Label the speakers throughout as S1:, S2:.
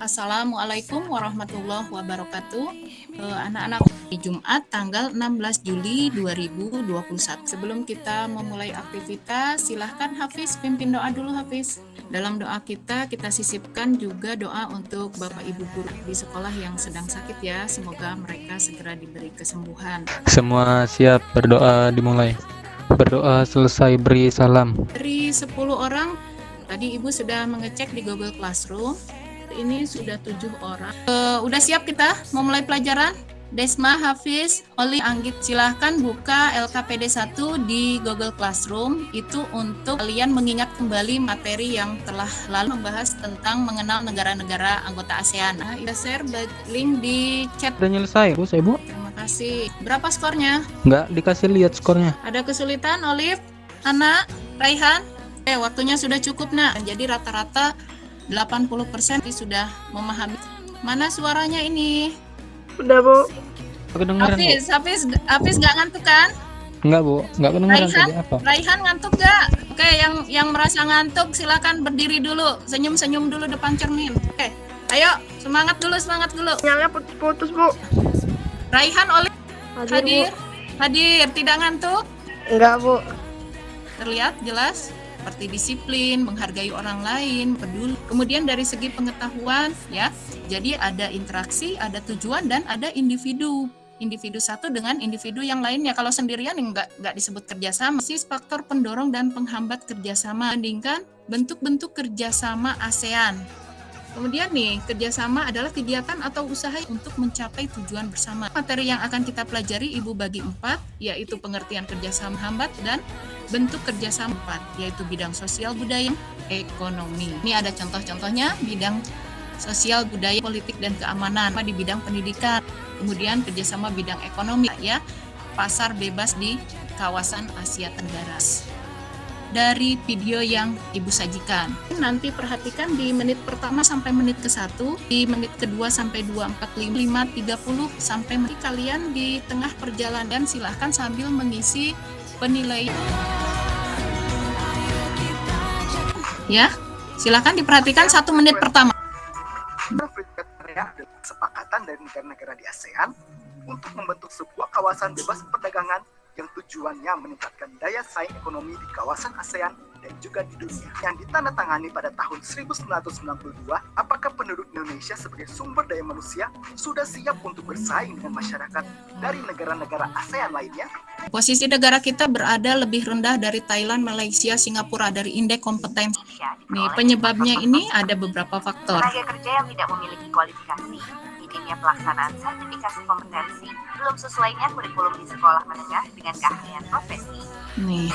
S1: Assalamualaikum warahmatullahi wabarakatuh. Anak-anak, di Jumat tanggal 16 Juli 2021. Sebelum kita memulai aktivitas, silahkan Hafiz pimpin doa dulu Hafiz. Dalam doa kita sisipkan juga doa untuk Bapak Ibu guru di sekolah yang sedang sakit ya. Semoga mereka segera diberi kesembuhan.
S2: Semua siap, berdoa dimulai. Berdoa selesai, beri salam.
S1: Dari 10 orang, tadi Ibu sudah mengecek di Google Classroom. Ini sudah 7 orang. Udah siap kita mau mulai pelajaran? Desma, Hafiz, Oli, Anggit, silahkan buka LKPD 1 di Google Classroom. Itu untuk kalian mengingat kembali materi yang telah lalu membahas tentang mengenal negara-negara anggota ASEAN. Nah, kita share link di chat.
S2: Udah nyelesai, Bu, saya Bu.
S1: Terima kasih. Berapa skornya?
S2: Nggak dikasih lihat skornya.
S1: Ada kesulitan, Olive, Anak, Raihan? Waktunya sudah cukup, nak. Jadi rata-rata 80% sudah memahami. Mana suaranya ini?
S3: Udah, Bu.
S2: Kedengeran, Bu?
S1: Hafiz gak ngantuk kan?
S2: Enggak, Bu. Nggak kedengeran tadi apa?
S1: Raihan ngantuk gak? Oke, yang merasa ngantuk silakan berdiri dulu. Senyum-senyum dulu depan cermin. Oke, ayo semangat dulu.
S3: Sinyalnya putus-putus, Bu.
S1: Raihan, Oli
S3: Hadir,
S1: hadir. Tidak ngantuk?
S3: Enggak, Bu.
S1: Terlihat jelas? Seperti disiplin, menghargai orang lain, peduli. Kemudian dari segi pengetahuan, ya, jadi ada interaksi, ada tujuan, dan ada individu. Individu satu dengan individu yang lainnya. Kalau sendirian nggak disebut kerjasama. Faktor pendorong dan penghambat kerjasama. Bandingkan bentuk-bentuk kerjasama ASEAN. Kemudian nih, kerjasama adalah kegiatan atau usaha untuk mencapai tujuan bersama. Materi yang akan kita pelajari Ibu bagi 4, yaitu pengertian kerjasama hambat dan bentuk kerjasama 4, yaitu bidang sosial budaya, ekonomi. Ini ada contoh-contohnya, bidang sosial budaya, politik dan keamanan, di bidang pendidikan. Kemudian kerjasama bidang ekonomi, ya, pasar bebas di kawasan Asia Tenggara. Dari video yang Ibu sajikan. Nanti perhatikan di menit pertama sampai menit ke-1, di menit kedua sampai 2:45, 30 sampai menit kalian di tengah perjalanan silahkan sambil mengisi penilaian. Ya, silahkan diperhatikan 1 menit pertama.
S4: Kesepakatan dari negara-negara di ASEAN untuk membentuk sebuah kawasan bebas perdagangan yang tujuannya meningkatkan daya saing ekonomi di kawasan ASEAN dan juga di dunia. Yang ditandatangani pada tahun 1992, apakah penduduk Indonesia sebagai sumber daya manusia sudah siap untuk bersaing dengan masyarakat dari negara-negara ASEAN lainnya?
S1: Posisi negara kita berada lebih rendah dari Thailand, Malaysia, Singapura dari indeks kompetensi. Nih, penyebabnya ini ada beberapa faktor.
S5: Tenaga kerja yang tidak memiliki kualifikasi, minimnya pelaksanaan sertifikasi kompetensi, belum sesuainya kurikulum di sekolah menengah dengan keahlian profesi.
S1: Nih.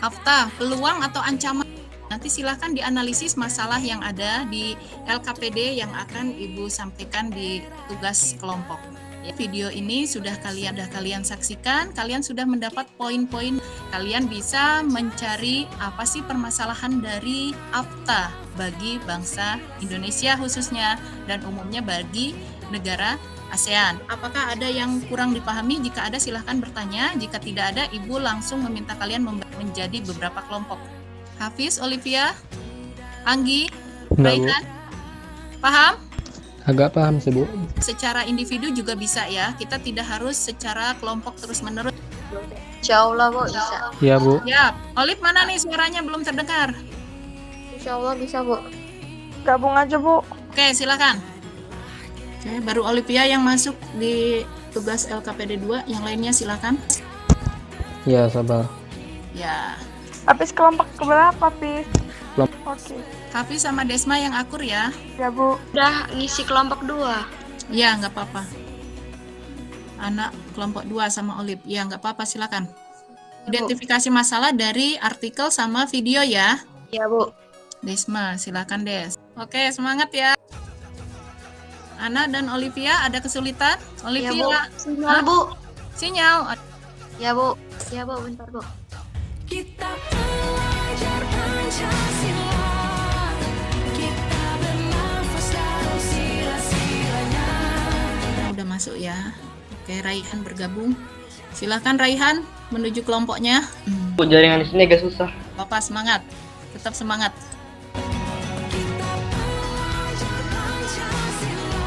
S1: Afta, peluang atau ancaman. Nanti silahkan dianalisis masalah yang ada di LKPD yang akan Ibu sampaikan di tugas kelompok. Ya, video ini sudah kalian saksikan, kalian sudah mendapat poin-poin. Kalian bisa mencari apa sih permasalahan dari AFTA bagi bangsa Indonesia khususnya dan umumnya bagi negara ASEAN. Apakah ada yang kurang dipahami? Jika ada silahkan bertanya. Jika tidak ada, Ibu langsung meminta kalian menjadi beberapa kelompok. Hafiz, Olivia, Anggi, Raihan, paham?
S2: Agak paham sih, Bu.
S1: Secara individu juga bisa ya. Kita tidak harus secara kelompok terus-menerus.
S3: Insya Allah, Bu, bisa.
S2: Iya, Bu.
S1: Ya, Olive mana nih suaranya belum terdengar?
S3: Insya Allah bisa, Bu. Gabung aja, Bu.
S1: Oke, silakan. Oke, baru Olivia yang masuk di tugas LKPD 2, yang lainnya silakan.
S2: Iya, sabar.
S1: Ya,
S3: Habis kelompok keberapa, Hafiz?
S2: Kelompok.
S3: Oke.
S1: Hafiz sama Desma yang akur ya.
S3: Ya, Bu.
S6: Udah ngisi kelompok 2.
S1: Ya, nggak apa-apa. Anak kelompok 2 sama Olive. Ya, nggak apa-apa, silakan. Identifikasi masalah dari artikel sama video ya.
S6: Ya, Bu.
S1: Desma, silakan Des. Oke, semangat ya. Ana dan Olivia ada kesulitan? Olivia,
S6: Ya, Bu. Sinyal, Bu.
S1: Sinyal.
S6: Ya, Bu. Ya, Bu, bentar, Bu.
S7: Kita belajar Pancasila, kita bernafas dalam sila-silanya.
S1: Udah masuk ya. Oke, Raihan bergabung. Silakan Raihan menuju kelompoknya.
S8: Bu, jaringan di sini agak susah.
S1: Bapak semangat. Tetap semangat.
S7: Kita pelajar Pancasila,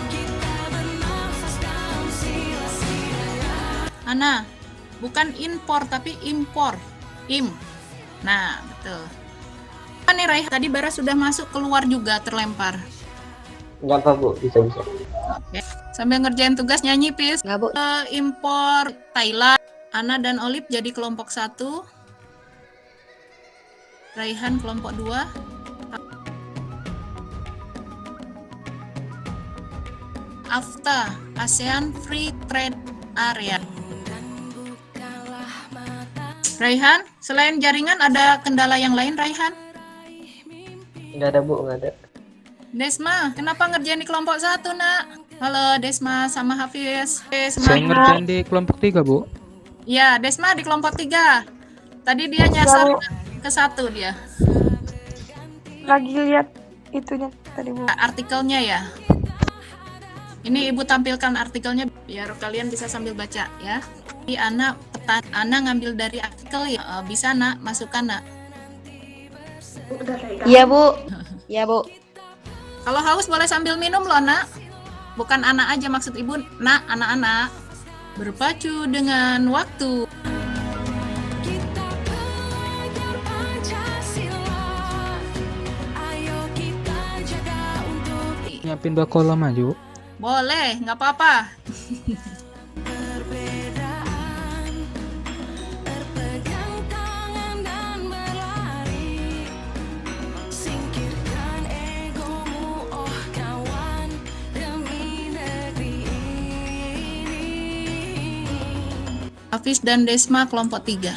S7: kita bernafas dalam sila-silanya.
S1: Ana, bukan impor tapi impor. Nah, betul. Apa nih Raihan? Tadi Bara sudah masuk, keluar juga terlempar.
S8: Enggak apa Bu, bisa.
S1: Oke. Sambil ngerjain tugas nyanyi, Pis.
S6: Nggak, Bu.
S1: Impor Thailand. Ana dan Olip jadi kelompok 1. Raihan kelompok 2. AFTA, ASEAN Free Trade Area. Raihan, selain jaringan ada kendala yang lain, Raihan?
S8: Enggak ada Bu, enggak ada.
S1: Desma, kenapa ngerjain di kelompok 1, Nak? Halo Desma sama Hafiz.
S2: Saya ngerjain di kelompok 3, Bu.
S1: Ya, Desma di kelompok 3. Tadi dia nyasar ke 1 dia.
S3: Lagi lihat itunya tadi Bu.
S1: Artikelnya ya. Ini Ibu tampilkan artikelnya biar kalian bisa sambil baca ya. Jadi Ana ngambil dari artikel ya. Bisa Nak, masukkan Nak.
S6: Iya, Bu. Iya, Bu.
S1: Kalau haus boleh sambil minum loh, Nak. Bukan anak aja, maksud Ibu, Nak, anak-anak. Berpacu dengan waktu.
S7: Kita pelajar Pancasila, ayo kita jaga untuk
S2: Nyiapin 2 kolom aja, Bu.
S1: Boleh, nggak apa-apa.
S7: perbedaan, berpegang tangan dan berlari, singkirkan egomu oh kawan, demi negeri ini.
S1: Hafiz dan Desma kelompok 3.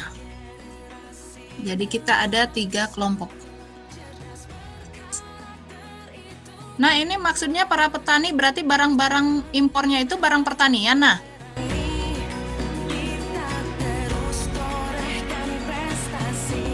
S1: Jadi kita ada 3 kelompok. Nah, ini maksudnya para petani berarti barang-barang impornya itu barang pertanian. Nah,
S7: Kita terus torehkan prestasi.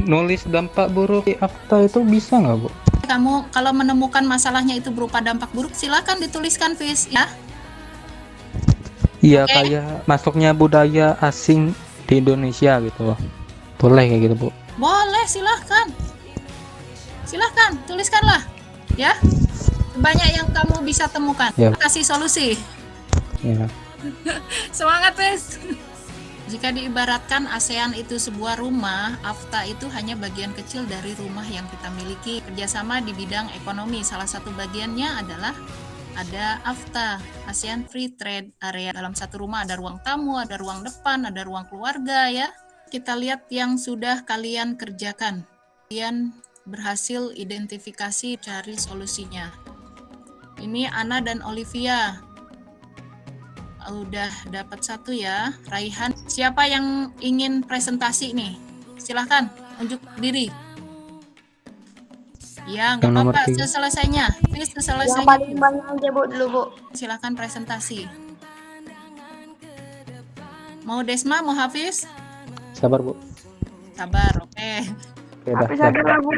S2: Nulis dampak buruk di AFTA itu bisa nggak, Bu?
S1: kamu kalau menemukan masalahnya itu berupa dampak buruk, silakan dituliskan, Fis, ya.
S2: Iya,
S1: Oke.
S2: kayak masuknya budaya asing di Indonesia gitu. Boleh kayak gitu, Bu.
S1: Boleh, silahkan. Silahkan, tuliskanlah. Ya, sebanyak yang kamu bisa temukan.
S2: Ya.
S1: Kasih solusi.
S2: Ya.
S1: Semangat, Fis. Jika diibaratkan ASEAN itu sebuah rumah, AFTA itu hanya bagian kecil dari rumah yang kita miliki. Kerjasama di bidang ekonomi, salah satu bagiannya adalah ada AFTA, ASEAN Free Trade Area. Dalam satu rumah ada ruang tamu, ada ruang depan, ada ruang keluarga ya. Kita lihat yang sudah kalian kerjakan. Kalian berhasil identifikasi, cari solusinya. Ini Ana dan Olivia. Udah dapat 1 ya. Raihan, siapa yang ingin presentasi nih? Silahkan, unjuk diri. Ya, nggak
S2: Yang nomor
S1: apa-apa,
S2: 3.
S1: selesainya. Please,
S3: Yang
S1: selesainya.
S3: paling banyak aja Bu dulu Bu.
S1: Silahkan presentasi. Mau Desma, mau Hafiz?
S2: Sabar, Bu.
S1: Sabar, oke.
S2: Oke, dah,
S3: Tapi
S2: dah.
S3: sadar lah Bu.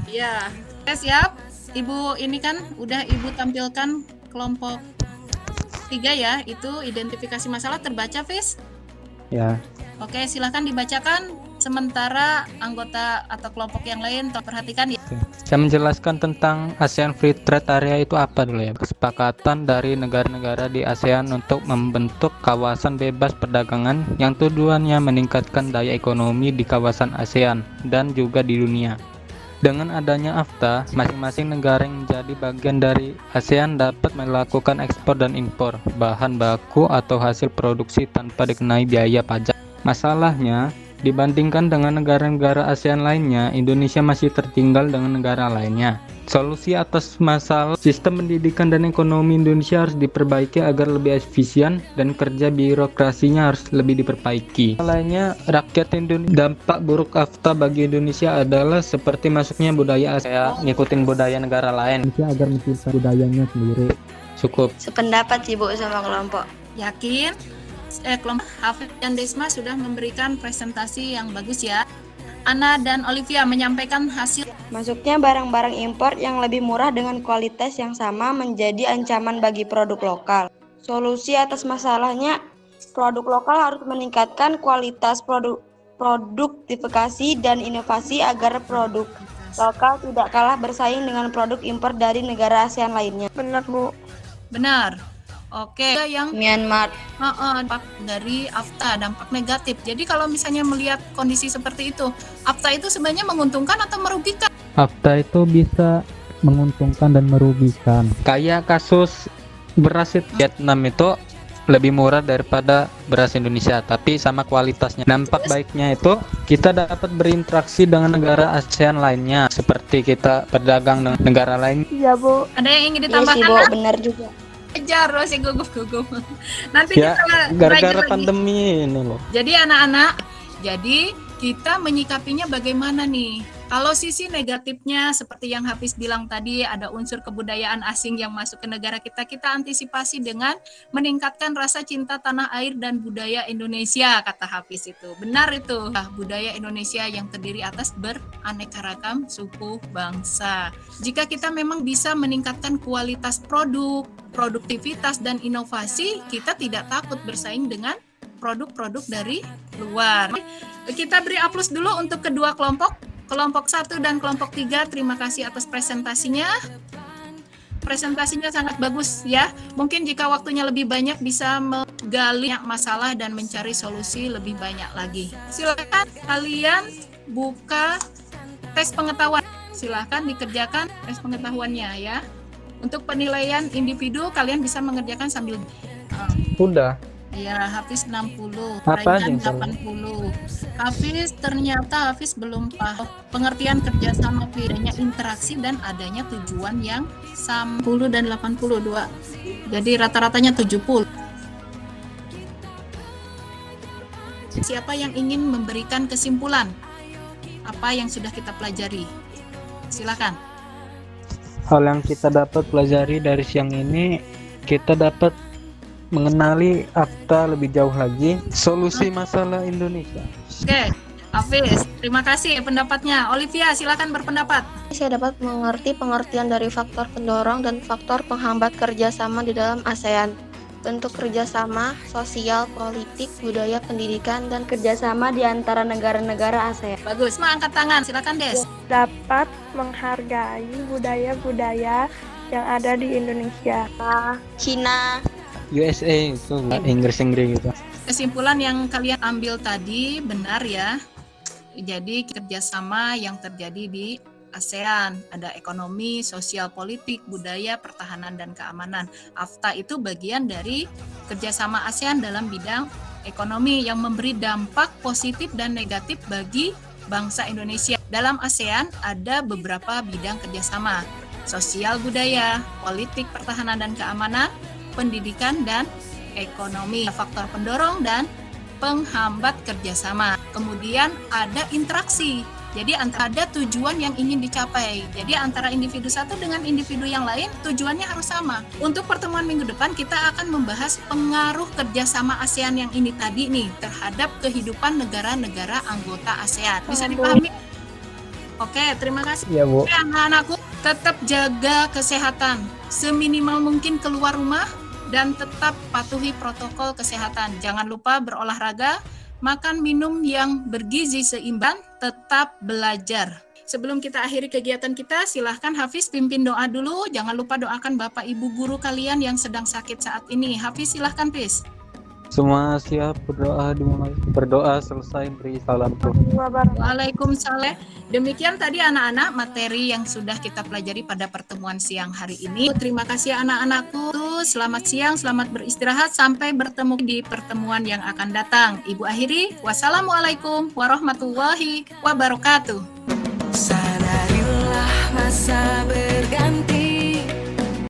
S1: Iya. Oke, siap. Ibu ini kan udah Ibu tampilkan kelompok 3 ya, itu identifikasi masalah terbaca, Fis?
S2: Ya.
S1: Oke, silakan dibacakan sementara anggota atau kelompok yang lain perhatikan ya.
S2: Oke. Saya menjelaskan tentang ASEAN Free Trade Area itu apa dulu ya. Kesepakatan dari negara-negara di ASEAN untuk membentuk kawasan bebas perdagangan yang tujuannya meningkatkan daya ekonomi di kawasan ASEAN dan juga di dunia. Dengan adanya AFTA, masing-masing negara yang menjadi bagian dari ASEAN dapat melakukan ekspor dan impor bahan baku atau hasil produksi tanpa dikenai biaya pajak. Masalahnya, dibandingkan dengan negara-negara ASEAN lainnya, Indonesia masih tertinggal dengan negara lainnya. Solusi atas masalah sistem pendidikan dan ekonomi Indonesia harus diperbaiki agar lebih efisien dan kerja birokrasinya harus lebih diperbaiki. Lainnya, rakyat Indonesia, dampak buruk AFTA bagi Indonesia adalah seperti masuknya budaya ASEAN, ngikutin budaya negara lain agar mencintai budayanya sendiri. Cukup.
S6: Sependapat sih Bu sama kelompok.
S1: Yakin? Kelompok Hafiz dan Desma sudah memberikan presentasi yang bagus ya. Ana dan Olivia menyampaikan hasil.
S6: Masuknya barang-barang impor yang lebih murah dengan kualitas yang sama menjadi ancaman bagi produk lokal. Solusi atas masalahnya, produk lokal harus meningkatkan kualitas produktivitas dan inovasi agar produk lokal tidak kalah bersaing dengan produk impor dari negara ASEAN lainnya.
S3: Benar, Bu.
S1: Benar. Oke, yang
S6: Myanmar.
S1: dampak dari AFTA, dampak negatif. Jadi kalau misalnya melihat kondisi seperti itu, AFTA itu sebenarnya menguntungkan atau merugikan?
S2: AFTA itu bisa menguntungkan dan merugikan. Kayak kasus beras Vietnam itu lebih murah daripada beras Indonesia, tapi sama kualitasnya. Dampak baiknya itu kita dapat berinteraksi dengan negara ASEAN lainnya, seperti kita berdagang dengan negara lain.
S3: Iya, Bu.
S1: Ada yang ingin
S6: Iya
S1: ditambahkan?
S6: sih, Bu, benar juga.
S1: Ajar masih gugup-gugup. Nanti
S2: Ya,
S1: kita
S2: gara-gara
S1: belajar lagi.
S2: pandemi ini loh.
S1: Jadi anak-anak, jadi kita menyikapinya bagaimana nih? Kalau sisi negatifnya seperti yang Hafiz bilang tadi, ada unsur kebudayaan asing yang masuk ke negara kita, kita antisipasi dengan meningkatkan rasa cinta tanah air dan budaya Indonesia, kata Hafiz itu. Benar itu. Budaya Indonesia yang terdiri atas beraneka ragam suku bangsa. Jika kita memang bisa meningkatkan kualitas produk, produktivitas dan inovasi, kita tidak takut bersaing dengan produk-produk dari luar. Kita beri aplaus dulu untuk kedua kelompok. Kelompok 1 dan kelompok 3, terima kasih atas presentasinya. Presentasinya sangat bagus ya. Mungkin jika waktunya lebih banyak bisa menggali masalah dan mencari solusi lebih banyak lagi. Silakan kalian buka tes pengetahuan. Silakan dikerjakan tes pengetahuannya ya. Untuk penilaian individu kalian bisa mengerjakan sambil
S2: Sudah.
S1: ya, Hafiz 60,
S2: Apa
S1: Raihan
S2: aja yang
S1: 80. Hafiz ternyata Hafiz belum paham pengertian kerjasama, bedanya interaksi dan adanya tujuan yang sama. 10 dan 82. Jadi rata-ratanya 70. Siapa yang ingin memberikan kesimpulan apa yang sudah kita pelajari? Silakan.
S2: Hal yang kita dapat pelajari dari siang ini, kita dapat mengenali AFTA lebih jauh lagi, solusi masalah Indonesia.
S1: Oke, Hafiz, terima kasih pendapatnya. Olivia, silakan berpendapat.
S3: Saya dapat mengerti pengertian dari faktor pendorong dan faktor penghambat kerjasama di dalam ASEAN. Bentuk kerjasama, sosial, politik, budaya, pendidikan, dan kerjasama di antara negara-negara ASEAN.
S1: Bagus, Ma angkat tangan. Silakan, Des.
S3: Dapat menghargai budaya-budaya yang ada di Indonesia.
S6: Cina.
S2: USA itu Inggris gitu.
S1: Kesimpulan yang kalian ambil tadi benar ya. Jadi kerjasama yang terjadi di ASEAN, ada ekonomi, sosial, politik, budaya, pertahanan, dan keamanan. AFTA itu bagian dari kerjasama ASEAN dalam bidang ekonomi yang memberi dampak positif dan negatif bagi bangsa Indonesia. Dalam ASEAN ada beberapa bidang kerjasama, sosial, budaya, politik, pertahanan, dan keamanan, pendidikan, dan ekonomi. Faktor pendorong dan penghambat kerjasama. Kemudian ada interaksi. Jadi ada tujuan yang ingin dicapai. Jadi antara individu satu dengan individu yang lain tujuannya harus sama. Untuk pertemuan minggu depan kita akan membahas pengaruh kerjasama ASEAN yang ini tadi nih terhadap kehidupan negara-negara anggota ASEAN. Bisa dipahami? Oke, terima kasih.
S2: Iya, Bu.
S1: Oke, anak-anakku tetap jaga kesehatan. Seminimal mungkin keluar rumah dan tetap patuhi protokol kesehatan. Jangan lupa berolahraga, makan minum yang bergizi seimbang, tetap belajar. Sebelum kita akhiri kegiatan kita, silahkan Hafiz pimpin doa dulu. Jangan lupa doakan Bapak Ibu guru kalian yang sedang sakit saat ini. Hafiz silahkan, Hafiz.
S2: Semua siap berdoa, dimulai berdoa selesai beri salam.
S1: Waalaikumsalam. Demikian tadi anak-anak materi yang sudah kita pelajari pada pertemuan siang hari ini. Terima kasih anak-anakku. Selamat siang, selamat beristirahat. Sampai bertemu di pertemuan yang akan datang. Ibu akhiri. Wassalamualaikum warahmatullahi wabarakatuh.
S7: Sadarilah masa